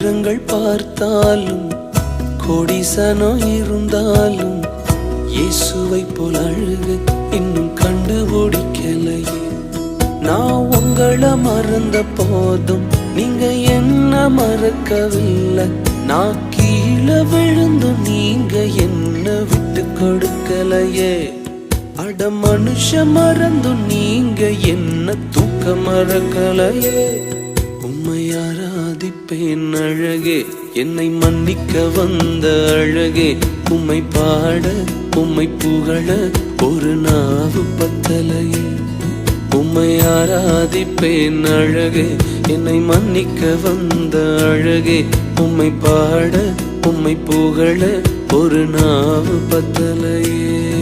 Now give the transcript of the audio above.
யுகங்கள் பார்த்தாலும் கோடிசனம் இருந்தாலும் இயேசுவை போல் அழுக இன்னும் கண்டுபிடிக்கலையே. நான் உங்களை மறந்த போதும் நீங்க என்ன மறக்கவில்லை. நான் கீழே விழுந்தும் நீங்க என்ன விட்டு கொடுக்கலையே. அட மனுஷ மறந்தும் நீங்க என்ன தூக்க மறக்கலையே. உம்மை ஆராதிப்பேன் அழகே, என்னை மன்னிக்க வந்த அழகே. உம்மை பாட உம்மை புகழ ஒரு நாவு பத்தலையே. உம்மை ஆராதிப்பேன் அழகே, என்னை மன்னிக்க வந்த அழகே. உம்மை பாட உம்மை புகழ ஒரு நாவு பத்தலையே.